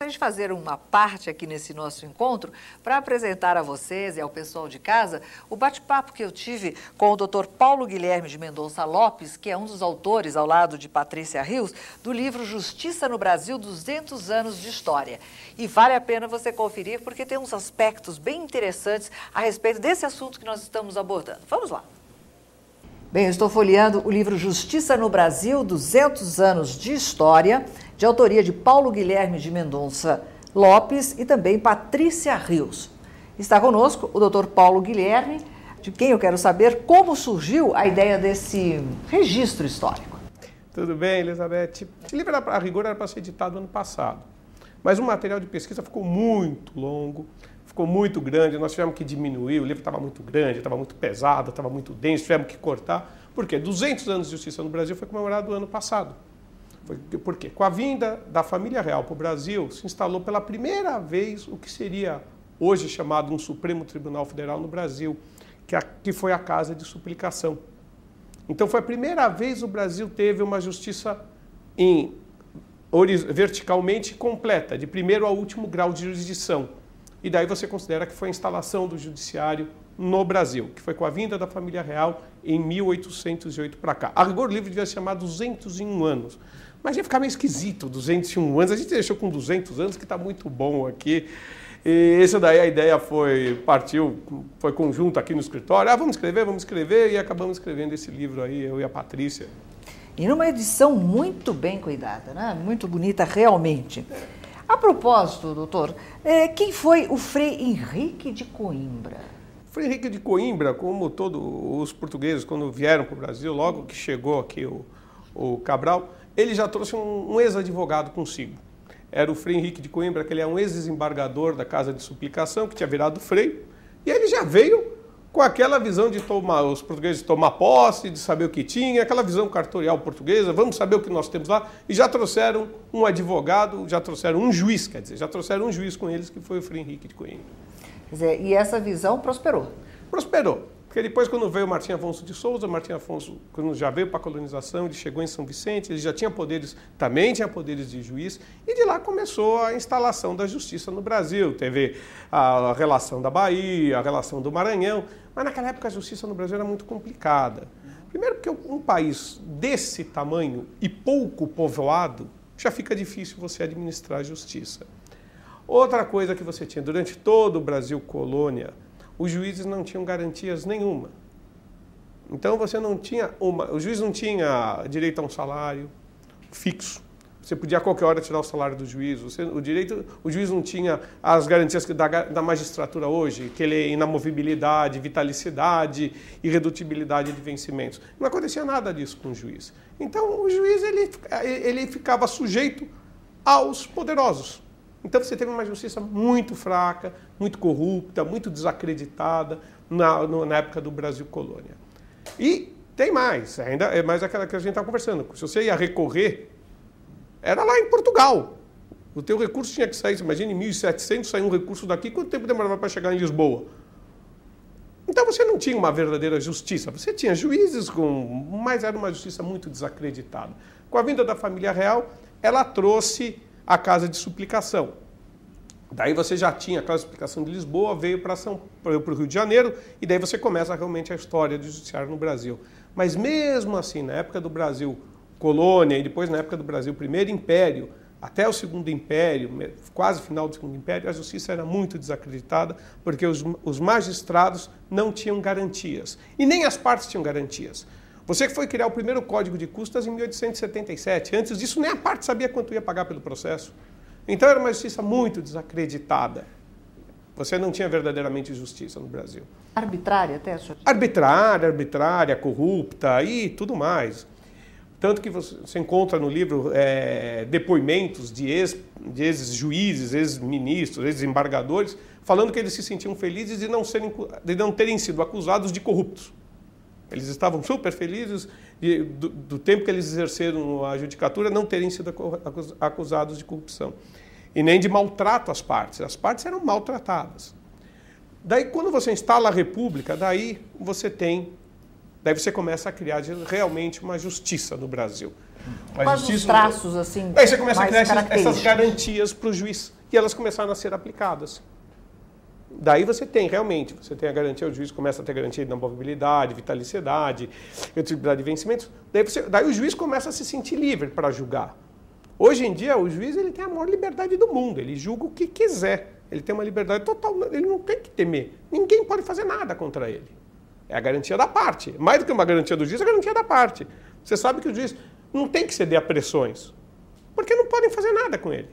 A gente fazer uma parte aqui nesse nosso encontro para apresentar a vocês e ao pessoal de casa o bate-papo que eu tive com o Dr. Paulo Guilherme de Mendonça Lopes, que é um dos autores, ao lado de Patrícia Rios, do livro Justiça no Brasil, 200 anos de História. E vale a pena você conferir porque tem uns aspectos bem interessantes a respeito desse assunto que nós estamos abordando. Vamos lá. Bem, eu estou folheando o livro Justiça no Brasil, 200 anos de História, de autoria de Paulo Guilherme de Mendonça Lopes e também Patrícia Rios. Está conosco o Dr. Paulo Guilherme, de quem eu quero saber como surgiu a ideia desse registro histórico. Tudo bem, Elizabeth? Esse livro, a rigor, era para ser editado ano passado, mas o material de pesquisa ficou muito longo, ficou muito grande, nós tivemos que diminuir, o livro estava muito grande, estava muito pesado, estava muito denso, tivemos que cortar. Por quê? 200 anos de justiça no Brasil foi comemorado no ano passado. Por quê? Com a vinda da família real para o Brasil, se instalou pela primeira vez o que seria hoje chamado um Supremo Tribunal Federal no Brasil, que foi a Casa de Suplicação. Então foi a primeira vez o Brasil teve uma justiça verticalmente completa, de primeiro ao último grau de jurisdição. E daí você considera que foi a instalação do judiciário no Brasil, que foi com a vinda da família real em 1808 para cá. A rigor, o livro devia se chamar 201 anos. Mas ia ficar meio esquisito, 201 anos. A gente deixou com 200 anos, que está muito bom aqui. E essa daí a ideia foi conjunto aqui no escritório. Vamos escrever, e acabamos escrevendo esse livro aí, eu e a Patrícia. E numa edição muito bem cuidada, né? Muito bonita realmente. A propósito, doutor, quem foi o Frei Henrique de Coimbra? Frei Henrique de Coimbra, como todos os portugueses, quando vieram para o Brasil, logo que chegou aqui o Cabral, ele já trouxe um ex-advogado consigo. Era o Frei Henrique de Coimbra, que ele é um ex-desembargador da Casa de Suplicação, que tinha virado frei, e ele já veio com aquela visão de os portugueses tomar posse, de saber o que tinha, aquela visão cartorial portuguesa, vamos saber o que nós temos lá, e já trouxeram um advogado, já trouxeram um juiz, já trouxeram um juiz com eles, que foi o Frei Henrique de Coimbra. Quer dizer, e essa visão prosperou? Prosperou. Porque depois, quando veio Martim Afonso de Souza, Martim Afonso, quando já veio para a colonização, ele chegou em São Vicente, ele já tinha poderes, também tinha poderes de juiz, e de lá começou a instalação da justiça no Brasil. Teve a relação da Bahia, a relação do Maranhão, mas naquela época a justiça no Brasil era muito complicada. Primeiro porque um país desse tamanho e pouco povoado, já fica difícil você administrar a justiça. Outra coisa que você tinha, durante todo o Brasil colônia, os juízes não tinham garantias nenhuma. Então você não tinha o juiz não tinha direito a um salário fixo. Você podia a qualquer hora tirar o salário do juiz. O juiz não tinha as garantias da magistratura hoje, que ele é inamovibilidade, vitalicidade, irredutibilidade de vencimentos. Não acontecia nada disso com o juiz. Então o juiz ele ficava sujeito aos poderosos. Então você teve uma justiça muito fraca, muito corrupta, muito desacreditada na época do Brasil colônia. E tem mais, ainda é mais aquela que a gente estava conversando. Se você ia recorrer, era lá em Portugal. O teu recurso tinha que sair, imagina, em 1700 sair um recurso daqui, quanto tempo demorava para chegar em Lisboa? Então você não tinha uma verdadeira justiça, você tinha juízes, mas era uma justiça muito desacreditada. Com a vinda da família real, ela trouxe a Casa de Suplicação. Daí você já tinha a Casa de Suplicação de Lisboa, veio para o Rio de Janeiro, e daí você começa realmente a história do judiciário no Brasil. Mas mesmo assim, na época do Brasil colônia, e depois na época do Brasil Primeiro Império, até o Segundo Império, quase final do Segundo Império, a justiça era muito desacreditada, porque os magistrados não tinham garantias. E nem as partes tinham garantias. Você que foi criar o primeiro Código de Custas em 1877. Antes disso, nem a parte sabia quanto ia pagar pelo processo. Então era uma justiça muito desacreditada. Você não tinha verdadeiramente justiça no Brasil. Arbitrária até, senhor? Arbitrária, corrupta e tudo mais. Tanto que você encontra no livro depoimentos de ex-juízes, ex-ministros, ex-desembargadores, falando que eles se sentiam felizes de não terem sido acusados de corruptos. Eles estavam super felizes do tempo que eles exerceram a judicatura não terem sido acusados de corrupção. E nem de maltrato às partes. As partes eram maltratadas. Daí, quando você instala a República, daí você começa a criar realmente uma justiça no Brasil. Quais os traços, assim, aí você começa a criar essas garantias para o juiz e elas começaram a ser aplicadas. Daí você tem a garantia, o juiz começa a ter garantia de inamovibilidade, vitaliciedade, exigibilidade de vencimentos. Daí o juiz começa a se sentir livre para julgar. Hoje em dia, o juiz ele tem a maior liberdade do mundo, ele julga o que quiser. Ele tem uma liberdade total, ele não tem que temer. Ninguém pode fazer nada contra ele. É a garantia da parte. Mais do que uma garantia do juiz, é a garantia da parte. Você sabe que o juiz não tem que ceder a pressões, porque não podem fazer nada com ele.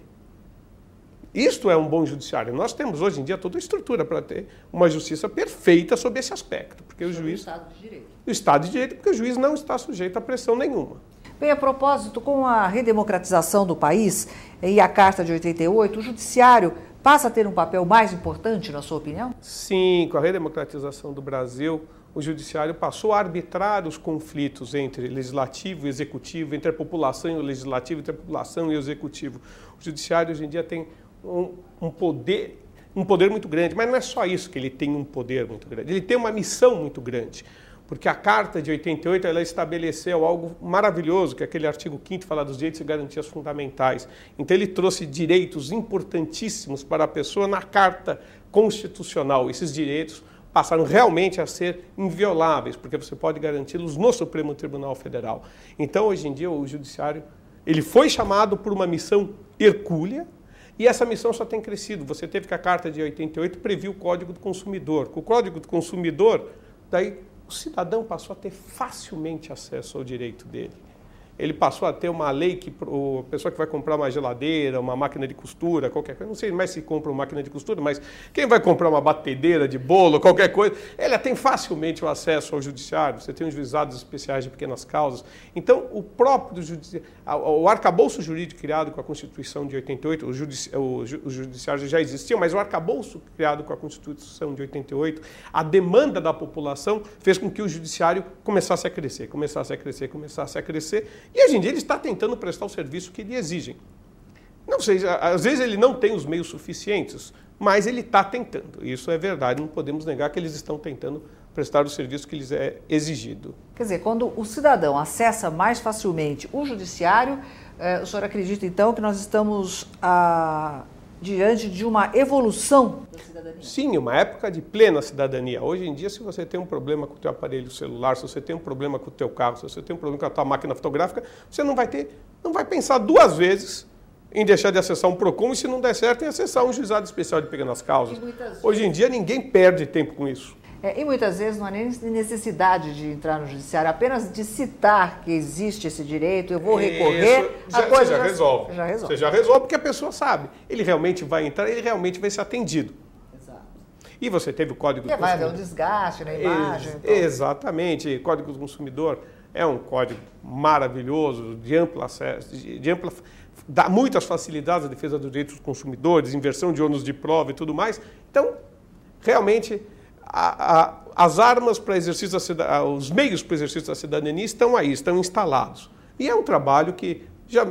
Isto é um bom judiciário. Nós temos hoje em dia toda a estrutura para ter uma justiça perfeita sob esse aspecto. Porque o juiz... Estado de Direito. O Estado de Direito, porque o juiz não está sujeito a pressão nenhuma. Bem, a propósito, com a redemocratização do país e a Carta de 88, o judiciário passa a ter um papel mais importante, na sua opinião? Sim, com a redemocratização do Brasil, o judiciário passou a arbitrar os conflitos entre legislativo e executivo, entre a população e o legislativo, entre a população e o executivo. O judiciário hoje em dia tem um poder muito grande, mas não é só isso que ele tem um poder muito grande, ele tem uma missão muito grande, porque a Carta de 88 ela estabeleceu algo maravilhoso, que é aquele artigo 5º fala dos direitos e garantias fundamentais. Então ele trouxe direitos importantíssimos para a pessoa na Carta Constitucional. Esses direitos passaram realmente a ser invioláveis, porque você pode garanti-los no Supremo Tribunal Federal. Então, hoje em dia, o judiciário ele foi chamado por uma missão hercúlea, e essa missão só tem crescido. Você teve que a Carta de 88 previu o Código do Consumidor. Com o Código do Consumidor, daí o cidadão passou a ter facilmente acesso ao direito dele. Ele passou a ter uma lei que a pessoa que vai comprar uma geladeira, uma máquina de costura, qualquer coisa, não sei mais se compra uma máquina de costura, mas quem vai comprar uma batedeira de bolo, qualquer coisa, ela tem facilmente o acesso ao judiciário. Você tem os juizados especiais de pequenas causas. Então, o próprio judiciário, o arcabouço jurídico criado com a Constituição de 88, o judiciário já existia, mas o arcabouço criado com a Constituição de 88, a demanda da população fez com que o judiciário começasse a crescer. E hoje em dia ele está tentando prestar o serviço que lhe exigem. Não sei, às vezes ele não tem os meios suficientes, mas ele está tentando. Isso é verdade, não podemos negar que eles estão tentando prestar o serviço que lhes é exigido. Quer dizer, quando o cidadão acessa mais facilmente o judiciário, o senhor acredita então que nós estamos diante de uma evolução da cidadania? Sim, uma época de plena cidadania. Hoje em dia, se você tem um problema com o teu aparelho celular, se você tem um problema com o teu carro, se você tem um problema com a tua máquina fotográfica, você não vai pensar duas vezes em deixar de acessar um PROCON e, se não der certo, em acessar um juizado especial de pequenas causas. Hoje em dia, ninguém perde tempo com isso. E muitas vezes não há nem necessidade de entrar no judiciário, apenas de citar que existe esse direito, eu vou recorrer, a coisa já resolve. Você já resolve porque a pessoa sabe. Ele realmente vai entrar, ele realmente vai ser atendido. Exato. E você teve o Código do Consumidor. Vai haver um desgaste na imagem. Então. Exatamente. O Código do Consumidor é um código maravilhoso, de amplo acesso, dá muitas facilidades à defesa dos direitos dos consumidores, inversão de ônus de prova e tudo mais. Então, realmente, as armas para exercício os meios para o exercício da cidadania estão aí, estão instalados. E é um trabalho que,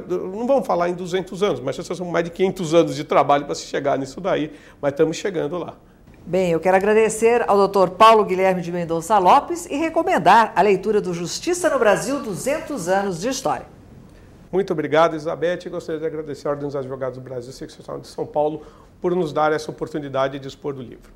não vamos falar em 200 anos, mas já são mais de 500 anos de trabalho para se chegar nisso daí, mas estamos chegando lá. Bem, eu quero agradecer ao Dr. Paulo Guilherme de Mendonça Lopes e recomendar a leitura do Justiça no Brasil, 200 anos de História. Muito obrigado, Elizabeth, e gostaria de agradecer a Ordem dos Advogados do Brasil e Seccional de São Paulo por nos dar essa oportunidade de expor do livro.